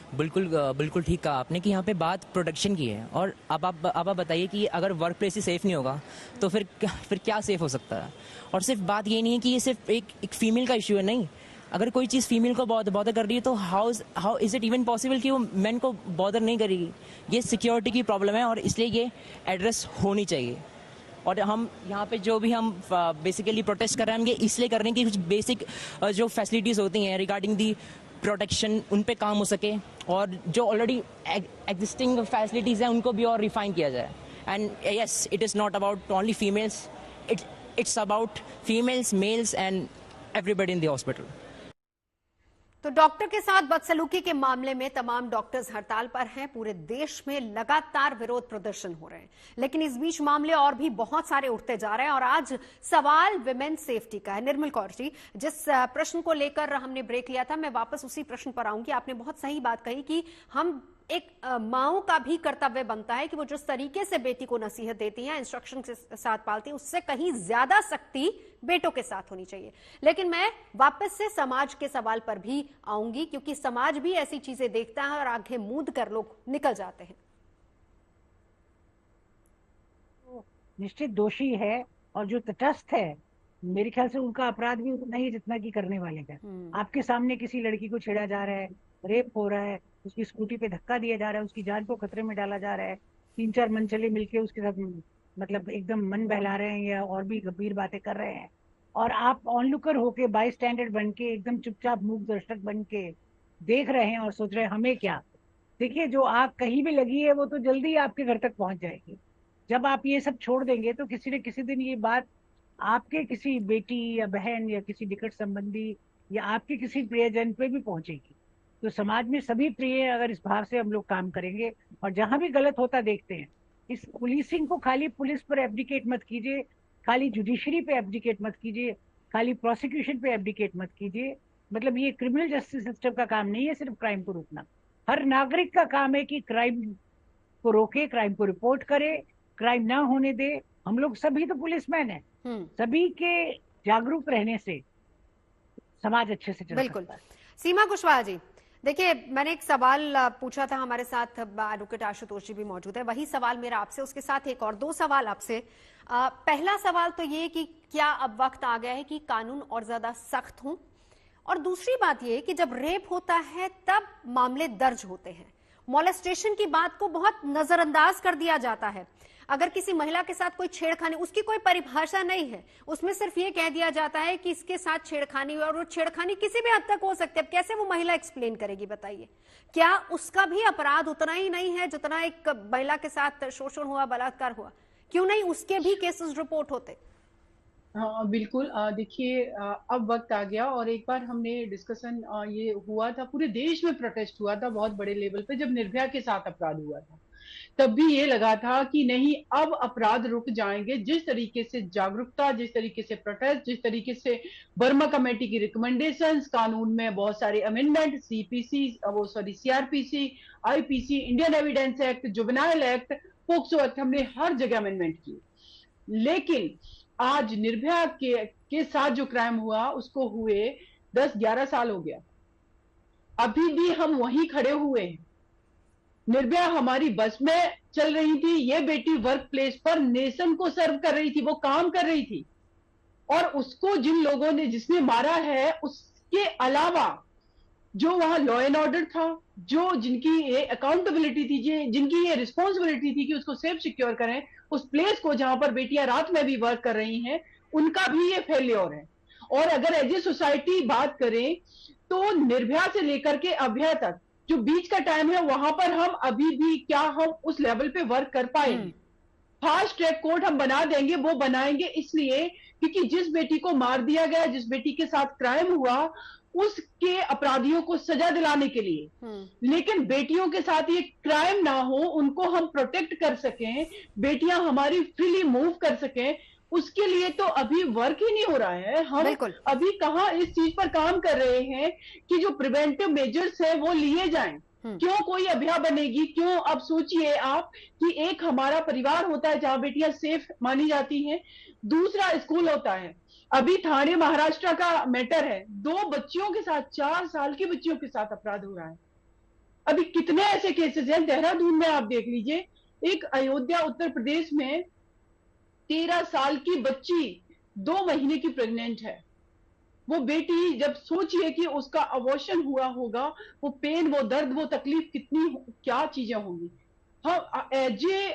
बिल्कुल ठीक कहा आपने कि यहाँ पे बात प्रोटेक्शन की है। और अब आप बताइए कि अगर वर्क प्लेस ही सेफ नहीं होगा तो फिर क्या सेफ हो सकता है। और सिर्फ बात ये नहीं है कि ये सिर्फ एक फीमेल का इश्यू है, नहीं, अगर कोई चीज़ फीमेल को बॉदर कर रही है तो how is it even possible कि वो मैन को बॉदर नहीं करेगी। ये सिक्योरिटी की प्रॉब्लम है और इसलिए ये एड्रेस होनी चाहिए। और हम यहाँ पे जो भी हम बेसिकली प्रोटेस्ट कर रहे हैं, हम ये इसलिए कर रहे हैं कि कुछ बेसिक जो फैसिलिटीज़ होती हैं रिगार्डिंग दी प्रोटेक्शन उन पे काम हो सके, और जो ऑलरेडी एग्जिस्टिंग फैसिलिटीज़ हैं उनको भी और रिफाइन किया जाए। And yes, it is not about only females, it's about females, mails and everybody in the hospital. तो डॉक्टर के साथ बदसलूकी के मामले में तमाम डॉक्टर्स हड़ताल पर हैं। पूरे देश में लगातार विरोध प्रदर्शन हो रहे हैं, लेकिन इस बीच मामले और भी बहुत सारे उठते जा रहे हैं। और आज सवाल विमेन सेफ्टी का है। निर्मल कौर जी, जिस प्रश्न को लेकर हमने ब्रेक लिया था, मैं वापस उसी प्रश्न पर आऊंगी। आपने बहुत सही बात कही कि हम एक माओं का भी कर्तव्य बनता है कि वो जिस तरीके से बेटी को नसीहत देती हैं, इंस्ट्रक्शन के साथ पालती हैं, उससे कहीं ज्यादा सख्ती बेटों के साथ होनी चाहिए। लेकिन मैं वापस से समाज के सवाल पर भी आऊंगी, क्योंकि समाज भी ऐसी चीजें देखता है और आंखें मूंद कर लोग निकल जाते हैं। निश्चित दोषी है, और जो तटस्थ है मेरे ख्याल से उनका अपराध भी उतना ही जितना कि करने वाले का। आपके सामने किसी लड़की को छेड़ा जा रहा है, रेप हो रहा है, उसकी स्कूटी पे धक्का दिया जा रहा है, उसकी जान को खतरे में डाला जा रहा है, 3-4 मनचले मिलके उसके साथ मतलब एकदम मन बहला रहे हैं या और भी गंभीर बातें कर रहे हैं, और आप ऑनलुकर होके बाई स्टैंडर्ड बन के एकदम चुपचाप मूक दर्शक बन के देख रहे हैं और सोच रहे हैं हमें क्या। देखिए, जो आग कहीं भी लगी है वो तो जल्दी आपके घर तक पहुंच जाएगी। जब आप ये सब छोड़ देंगे तो किसी न किसी दिन ये बात आपके किसी बेटी या बहन या किसी निकट संबंधी या आपके किसी प्रियजन पे भी पहुंचेगी। तो समाज में सभी प्रिय अगर इस भाव से हम लोग काम करेंगे, और जहां भी गलत होता देखते हैं, इस पुलिसिंग को खाली पुलिस पर एब्डिकेट मत कीजिए, खाली जुडिशरी पे एब्डिकेट मत कीजिए, खाली प्रोसिक्यूशन पे एब्डिकेट मत कीजिए। मतलब ये क्रिमिनल जस्टिस सिस्टम का काम नहीं है सिर्फ क्राइम को रोकना। हर नागरिक का काम है कि क्राइम को रोके, क्राइम को रिपोर्ट करे, क्राइम ना होने दे। हम लोग सभी तो पुलिसमैन है, सभी के जागरूक रहने से समाज अच्छे से चल बिल्कुल। सकता है। सीमा कुशवाहा जी, देखिए, मैंने एक सवाल पूछा था, हमारे साथ एडवोकेट आशुतोष जी भी मौजूद है, वही सवाल मेरा आपसे, उसके साथ एक और 2 सवाल आपसे। पहला सवाल तो ये कि क्या अब वक्त आ गया है कि कानून और ज्यादा सख्त हों, और दूसरी बात यह कि जब रेप होता है तब मामले दर्ज होते हैं। मॉलेस्टेशन की बात को बहुत नजरअंदाज कर दिया जाता है। अगर किसी महिला के साथ कोई छेड़खानी, उसकी कोई परिभाषा नहीं है, उसमें सिर्फ ये कह दिया जाता है कि इसके साथ छेड़खानी हुई, और वो छेड़खानी किसी भी हद तक हो सकती है। अब कैसे वो महिला एक्सप्लेन करेगी, बताइए? क्या उसका भी अपराध उतना ही नहीं है जितना एक महिला के साथ शोषण हुआ, बलात्कार हुआ? क्यों नहीं उसके भी केसेस रिपोर्ट होते? हाँ बिल्कुल। देखिए, अब वक्त आ गया, और एक बार हमने डिस्कशन ये हुआ था, पूरे देश में प्रोटेस्ट हुआ था बहुत बड़े लेवल पे जब निर्भया के साथ अपराध हुआ था। तब भी ये लगा था कि नहीं, अब अपराध रुक जाएंगे। जिस तरीके से जागरूकता, जिस तरीके से प्रोटेस्ट, जिस तरीके से वर्मा कमेटी की रिकमेंडेशंस, कानून में बहुत सारे amendment, CrPC, IPC, Indian evidence act, juvenile act, POCSO act, हमने हर जगह अमेंडमेंट किए। लेकिन आज निर्भया के साथ जो क्राइम हुआ उसको हुए 10-11 साल हो गया, अभी भी हम वहीं खड़े हुए हैं। निर्भया हमारी बस में चल रही थी, ये बेटी वर्क प्लेस पर नेशन को सर्व कर रही थी, वो काम कर रही थी, और उसको जिन लोगों ने, जिसने मारा है, उसके अलावा जो वहां लॉ एंड ऑर्डर था, जो जिनकी ये अकाउंटेबिलिटी थी, जिनकी ये रिस्पॉन्सिबिलिटी थी कि उसको सेफ सिक्योर करें, उस प्लेस को जहां पर बेटियां रात में भी वर्क कर रही हैं, उनका भी ये फेल्योर है। और अगर एज ए सोसाइटी बात करें तो निर्भया से लेकर के अभया तक जो बीच का टाइम है, वहां पर हम अभी भी क्या हम उस लेवल पे वर्क कर पाएंगे? फास्ट ट्रैक कोर्ट हम बना देंगे, वो बनाएंगे इसलिए क्योंकि जिस बेटी को मार दिया गया, जिस बेटी के साथ क्राइम हुआ, उसके अपराधियों को सजा दिलाने के लिए। लेकिन बेटियों के साथ ये क्राइम ना हो, उनको हम प्रोटेक्ट कर सकें, बेटियां हमारी फ्रीली मूव कर सकें, उसके लिए तो अभी वर्क ही नहीं हो रहा है। हम अभी कहाँ इस चीज पर काम कर रहे हैं कि जो प्रिवेंटिव मेजर्स है वो लिए जाएं। क्यों कोई अभया बनेगी? क्यों? अब सोचिए आप कि एक हमारा परिवार होता है जहां बेटियां सेफ मानी जाती हैं, दूसरा स्कूल होता है। अभी ठाणे महाराष्ट्र का मैटर है, 2 बच्चियों के साथ, 4 साल की बच्चियों के साथ अपराध हो रहा है। अभी कितने ऐसे केसेस हैं देहरादून में, आप देख लीजिए। एक अयोध्या उत्तर प्रदेश में 13 साल की बच्ची 2 महीने की प्रेग्नेंट है। वो बेटी, जब सोचिए कि उसका अबॉर्शन हुआ होगा, वो पेन, वो दर्द, वो तकलीफ, कितनी क्या चीजें होंगी। हाँ,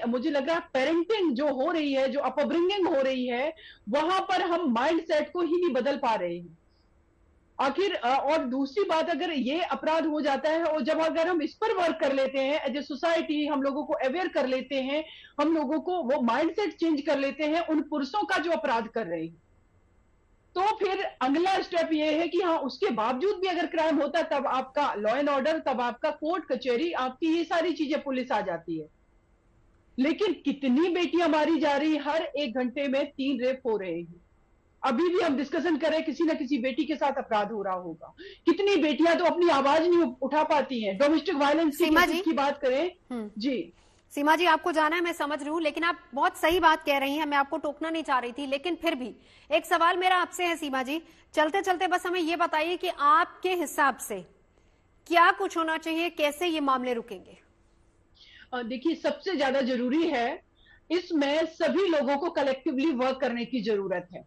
मुझे लग रहा है पेरेंटिंग जो हो रही है, जो अपब्रिंगिंग हो रही है, वहां पर हम माइंडसेट को ही नहीं बदल पा रहे हैं आखिर। और दूसरी बात, अगर ये अपराध हो जाता है और जब अगर हम इस पर वर्क कर लेते हैं एज ए सोसाइटी, हम लोगों को अवेयर कर लेते हैं, हम लोगों को वो माइंडसेट चेंज कर लेते हैं उन पुरुषों का जो अपराध कर रहे हैं, तो फिर अगला स्टेप ये है कि हाँ, उसके बावजूद भी अगर क्राइम होता, तब आपका लॉ एंड ऑर्डर, तब आपका कोर्ट कचहरी, आपकी ये सारी चीजें, पुलिस आ जाती है। लेकिन कितनी बेटियां मारी जा रही, हर 1 घंटे में 3 रेप हो रहे हैं। अभी भी हम डिस्कशन करें, किसी ना किसी बेटी के साथ अपराध हो रहा होगा। कितनी बेटियां तो अपनी आवाज नहीं उठा पाती हैं। डोमेस्टिक वायलेंस की बात करें जी। सीमा जी, आपको जाना है, मैं समझ रही हूँ, लेकिन आप बहुत सही बात कह रही हैं, मैं आपको टोकना नहीं चाह रही थी, लेकिन फिर भी एक सवाल मेरा आपसे है सीमा जी, चलते चलते बस हमें ये बताइए कि आपके हिसाब से क्या कुछ होना चाहिए, कैसे ये मामले रुकेंगे? देखिए, सबसे ज्यादा जरूरी है इसमें सभी लोगों को कलेक्टिवली वर्क करने की जरूरत है।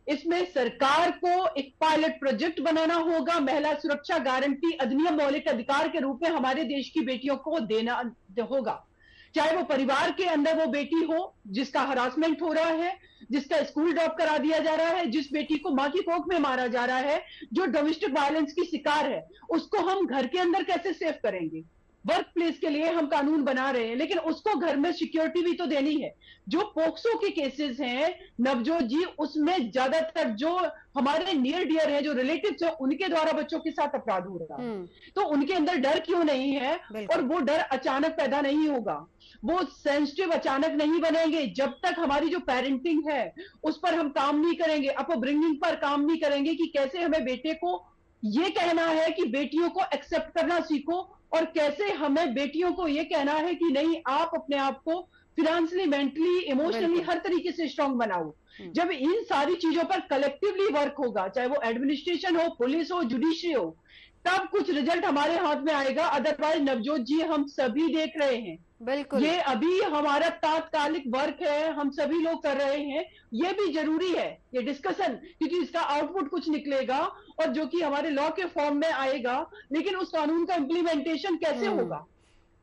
इसमें सरकार को एक पायलट प्रोजेक्ट बनाना होगा। महिला सुरक्षा गारंटी अधिनियम मौलिक अधिकार के रूप में हमारे देश की बेटियों को देना होगा, चाहे वो परिवार के अंदर वो बेटी हो जिसका हरासमेंट हो रहा है, जिसका स्कूल ड्रॉप करा दिया जा रहा है, जिस बेटी को मां की कोख में मारा जा रहा है, जो डोमेस्टिक वायलेंस की शिकार है, उसको हम घर के अंदर कैसे सेफ करेंगे? वर्क प्लेस के लिए हम कानून बना रहे हैं, लेकिन उसको घर में सिक्योरिटी भी तो देनी है। जो पोक्सो के केसेस हैं नवजोत जी, उसमें ज्यादातर जो हमारे नियर डियर है, जो रिलेटिव्स है, उनके द्वारा बच्चों के साथ अपराध हो रहा है। तो उनके अंदर डर क्यों नहीं है? और वो डर अचानक पैदा नहीं होगा, वो सेंसिटिव अचानक नहीं बनेंगे जब तक हमारी जो पेरेंटिंग है उस पर हम काम नहीं करेंगे, अपब्रिंगिंग पर काम नहीं करेंगे कि कैसे हमें बेटे को ये कहना है कि बेटियों को एक्सेप्ट करना सीखो, और कैसे हमें बेटियों को ये कहना है कि नहीं, आप अपने आप को फिनेंशियली, मेंटली, इमोशनली हर तरीके से स्ट्रांग बनाओ। जब इन सारी चीजों पर कलेक्टिवली वर्क होगा, चाहे वो एडमिनिस्ट्रेशन हो, पुलिस हो, जुडिशरी हो, तब कुछ रिजल्ट हमारे हाथ में आएगा। अदरवाइज नवजोत जी, हम सभी देख रहे हैं बिल्कुल। ये अभी हमारा तात्कालिक वर्क है, हम सभी लोग कर रहे हैं, ये भी जरूरी है ये डिस्कशन, क्योंकि इसका आउटपुट कुछ निकलेगा और जो कि हमारे लॉ के फॉर्म में आएगा, लेकिन उस कानून का इम्प्लीमेंटेशन कैसे होगा?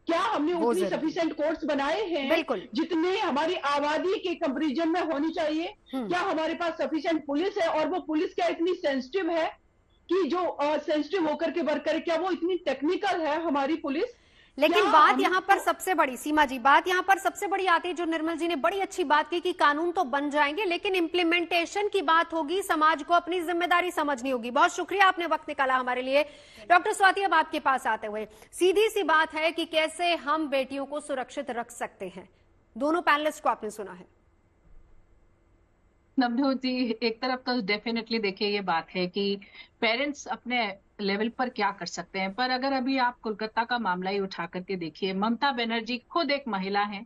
क्या हमने उतनी सफिशिएंट कोर्ट्स बनाए हैं जितने हमारी आबादी के कंपैरिजन में होनी चाहिए? क्या हमारे पास सफिशिएंट पुलिस है, और वो पुलिस क्या इतनी सेंसिटिव है कि जो सेंसिटिव होकर के वर्क करे? क्या वो इतनी टेक्निकल है हमारी पुलिस? लेकिन बात यहाँ पर सबसे बड़ी, सीमा जी, बात यहाँ पर सबसे बड़ी आती है, जो निर्मल जी ने बड़ी अच्छी बात की कि कानून तो बन जाएंगे लेकिन इम्प्लीमेंटेशन की बात होगी, समाज को अपनी जिम्मेदारी समझनी होगी। बहुत शुक्रिया, आपने वक्त निकाला हमारे लिए। डॉक्टर स्वाति, अब आपके पास आते हुए सीधी सी बात है कि कैसे हम बेटियों को सुरक्षित रख सकते हैं। दोनों पैनलिस्ट को आपने सुना है। नवजोत जी, एक तरफ तो डेफिनेटली देखिए ये बात है कि पेरेंट्स अपने लेवल पर क्या कर सकते हैं, पर अगर अभी आप कोलकाता का मामला ही उठा करके देखिए, ममता बनर्जी खुद एक महिला है,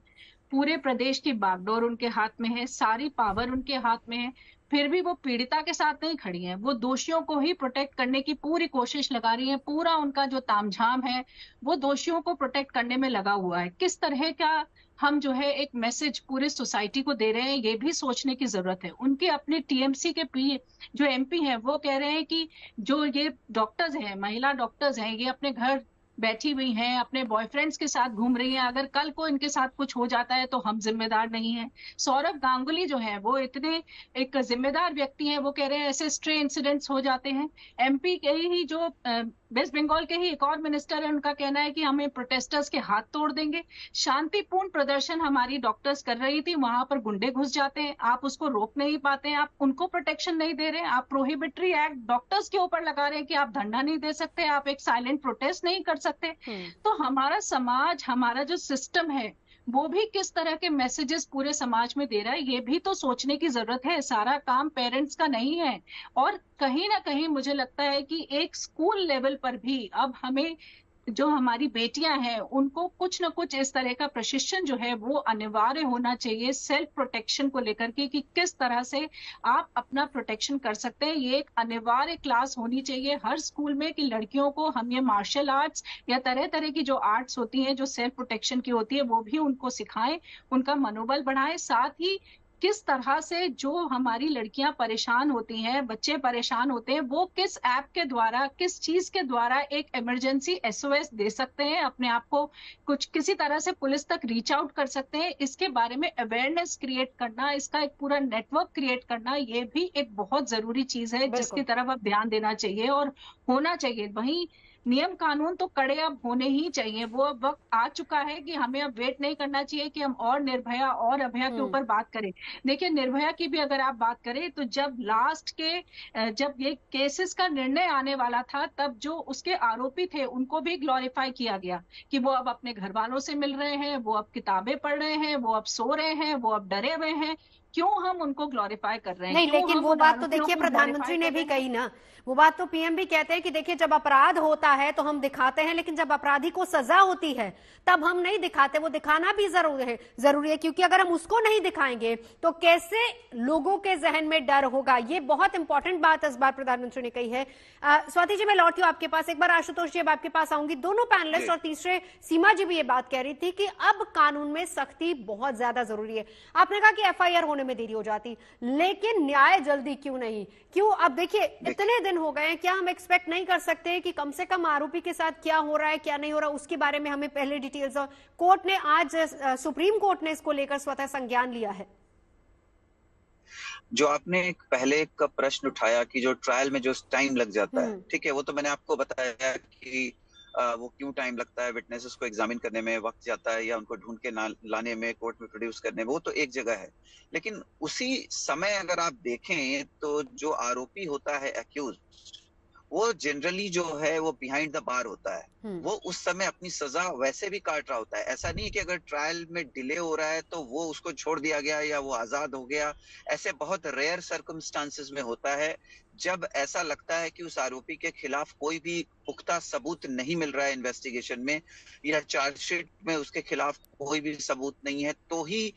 पूरे प्रदेश की बागडोर उनके हाथ में है, सारी पावर उनके हाथ में है, फिर भी वो पीड़िता के साथ नहीं खड़ी हैं, वो दोषियों को ही प्रोटेक्ट करने की पूरी कोशिश लगा रही हैं। पूरा उनका जो तामझाम है वो दोषियों को प्रोटेक्ट करने में लगा हुआ है। किस तरह का हम जो है एक मैसेज पूरे सोसाइटी को दे रहे हैं, ये भी सोचने की जरूरत है। उनके अपने टीएमसी के जो एमपी हैं वो कह रहे हैं कि जो ये डॉक्टर्स हैं, महिला डॉक्टर्स हैं, ये अपने घर बैठी हुई हैं, अपने बॉयफ्रेंड्स के साथ घूम रही हैं, अगर कल को इनके साथ कुछ हो जाता है तो हम जिम्मेदार नहीं हैं। सौरभ गांगुली जो है वो इतने एक जिम्मेदार व्यक्ति हैं, वो कह रहे हैं ऐसे स्ट्रे इंसिडेंट्स हो जाते हैं। एमपी के ही जो वेस्ट बंगाल के ही एक और मिनिस्टर है, उनका कहना है कि हमें प्रोटेस्टर्स के हाथ तोड़ देंगे। शांतिपूर्ण प्रदर्शन हमारी डॉक्टर्स कर रही थी, वहां पर गुंडे घुस जाते हैं, आप उसको रोक नहीं पाते हैं, आप उनको प्रोटेक्शन नहीं दे रहे हैं, आप प्रोहिबिटरी एक्ट डॉक्टर्स के ऊपर लगा रहे हैं कि आप धरना नहीं दे सकते, आप एक साइलेंट प्रोटेस्ट नहीं कर सकते। तो हमारा समाज, हमारा जो सिस्टम है वो भी किस तरह के मैसेजेस पूरे समाज में दे रहा है, ये भी तो सोचने की जरूरत है। सारा काम पेरेंट्स का नहीं है, और कहीं ना कहीं मुझे लगता है कि एक स्कूल लेवल पर भी अब हमें जो हमारी बेटियां हैं उनको कुछ न कुछ इस तरह का प्रशिक्षण जो है वो अनिवार्य होना चाहिए, सेल्फ प्रोटेक्शन को लेकर के, कि किस तरह से आप अपना प्रोटेक्शन कर सकते हैं। ये एक अनिवार्य क्लास होनी चाहिए हर स्कूल में, कि लड़कियों को हम ये मार्शल आर्ट्स या तरह तरह की जो आर्ट्स होती हैं जो सेल्फ प्रोटेक्शन की होती है वो भी उनको सिखाएं, उनका मनोबल बढ़ाएं। साथ ही किस तरह से जो हमारी लड़कियां परेशान होती हैं, बच्चे परेशान होते हैं, वो किस ऐप के द्वारा, किस चीज के द्वारा एक इमरजेंसी एसओएस दे सकते हैं, अपने आप को कुछ किसी तरह से पुलिस तक रीच आउट कर सकते हैं, इसके बारे में अवेयरनेस क्रिएट करना, इसका एक पूरा नेटवर्क क्रिएट करना, ये भी एक बहुत जरूरी चीज है जिसकी तरफ अब ध्यान देना चाहिए और होना चाहिए। वहीं नियम कानून तो कड़े अब होने ही चाहिए, वो अब वक्त आ चुका है कि हमें अब वेट नहीं करना चाहिए कि हम और निर्भया और अभया के ऊपर बात करें। देखिए, निर्भया की भी अगर आप बात करें तो जब जब ये केसेस का निर्णय आने वाला था, तब जो उसके आरोपी थे उनको भी ग्लोरीफाई किया गया कि वो अब अपने घर वालों से मिल रहे हैं, वो अब किताबें पढ़ रहे हैं, वो अब सो रहे हैं, वो अब डरे हुए हैं। क्यों हम उनको ग्लोरीफाई कर रहे हैं? नहीं, लेकिन वो बात तो देखिए प्रधानमंत्री ने भी कही ना, वो बात तो पीएम भी कहते हैं कि देखिए जब अपराध होता है तो हम दिखाते हैं, लेकिन जब अपराधी को सजा होती है तब हम नहीं दिखाते। वो दिखाना भी जरूरी है, क्योंकि अगर हम उसको नहीं दिखाएंगे तो कैसे लोगों के जहन में डर होगा। ये बहुत इंपॉर्टेंट बात इस बार प्रधानमंत्री ने कही है। स्वाति जी, मैं लौटती हूँ आपके पास, एक बार आशुतोष जी अब आपके पास आऊंगी। दोनों पैनलिस्ट और तीसरे सीमा जी भी ये बात कह रही थी कि अब कानून में सख्ती बहुत ज्यादा जरूरी है। आपने कहा कि एफआईआर होने में देरी हो जाती, लेकिन न्याय जल्दी क्यों नहीं? क्यों? अब देखिए इतने दिन हो गए हैं, क्या हम एक्सपेक्ट नहीं कर सकते कि कम से कम आरोपी के साथ क्या हो रहा है क्या नहीं हो रहा उसके बारे में हमें पहले डिटेल्स? कोर्ट ने आज, सुप्रीम कोर्ट ने इसको लेकर स्वतः संज्ञान लिया है। जो आपने पहले एक प्रश्न उठाया कि जो ट्रायल में जो टाइम लग जाता है, ठीक है, वो तो मैंने आपको बताया कि वो क्यों टाइम लगता है, विटनेसेस को एग्जामिन करने में वक्त जाता है या उनको ढूंढ के लाने में, कोर्ट में प्रोड्यूस करने में, वो तो एक जगह है। लेकिन उसी समय अगर आप देखें तो जो आरोपी होता है, एक्यूज, वो जनरली जो है वो बिहाइंड द बार होता है, वो उस समय अपनी सजा वैसे भी काट रहा होता है। ऐसा नहीं है कि अगर ट्रायल में डिले हो रहा है तो वो उसको छोड़ दिया गया या वो आजाद हो गया। ऐसे बहुत रेयर सर्कमस्टांसेस में होता है जब ऐसा लगता है कि उस आरोपी के खिलाफ कोई भी पुख्ता सबूत नहीं मिल रहा है इन्वेस्टिगेशन में, या चार्जशीट में उसके खिलाफ कोई भी सबूत नहीं है, तो ही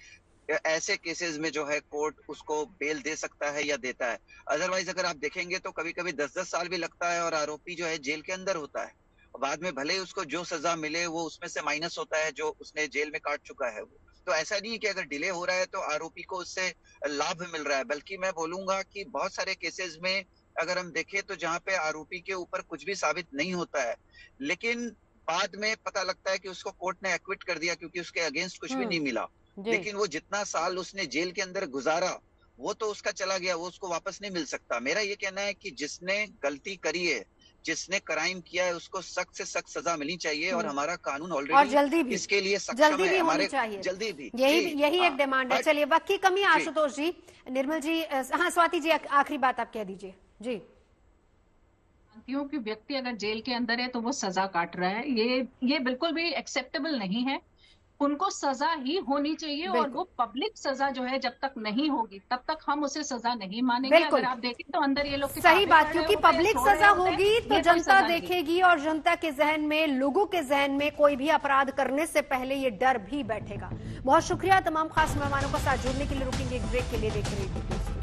ऐसे केसेस में जो है कोर्ट उसको बेल दे सकता है या देता है। अदरवाइज अगर आप देखेंगे तो कभी कभी 10-10 साल भी लगता है और आरोपी जो है जेल के अंदर होता है बाद में भले ही उसको जो सजा मिले वो उसमें से माइनस होता है जो उसने जेल में काट चुका है वो। तो ऐसा नहीं है कि अगर डिले हो रहा है तो आरोपी को उससे लाभ मिल रहा है, बल्कि मैं बोलूंगा कि बहुत सारे केसेस में अगर हम देखें तो जहाँ पे आरोपी के ऊपर कुछ भी साबित नहीं होता है, लेकिन बाद में पता लगता है कि उसको कोर्ट ने एक्विट कर दिया क्योंकि उसके अगेंस्ट कुछ भी नहीं मिला, लेकिन वो जितना साल उसने जेल के अंदर गुजारा वो तो उसका चला गया, वो उसको वापस नहीं मिल सकता। मेरा ये कहना है कि जिसने गलती करी है, जिसने क्राइम किया है, उसको सख्त से सख्त सजा मिलनी चाहिए और हमारा कानून ऑलरेडी इसके लिए सक्षम है। हमारे जल्दी भी यही एक डिमांड है। चलिए, वक्त की कमी, आशुतोष जी, निर्मल जी, हाँ स्वाति जी, आखिरी बात आप कह दीजिए जी। कि व्यक्ति अगर जेल के अंदर है तो वो सजा काट रहा है, ये बिल्कुल भी एक्सेप्टेबल नहीं है। उनको सजा ही होनी चाहिए और वो पब्लिक सजा जो है जब तक नहीं होगी तब तक हम उसे सजा नहीं मानेंगे। अगर आप देखें तो अंदर ये लोग सही बात, क्योंकि पब्लिक सजा होगी तो जनता देखेगी और जनता के जहन में, लोगों के जहन में कोई भी अपराध करने से पहले ये डर भी बैठेगा। बहुत शुक्रिया तमाम खास मेहमानों का साथ जुड़ने के लिए। रुकेंगे एक ब्रेक के लिए, देखते रहिए।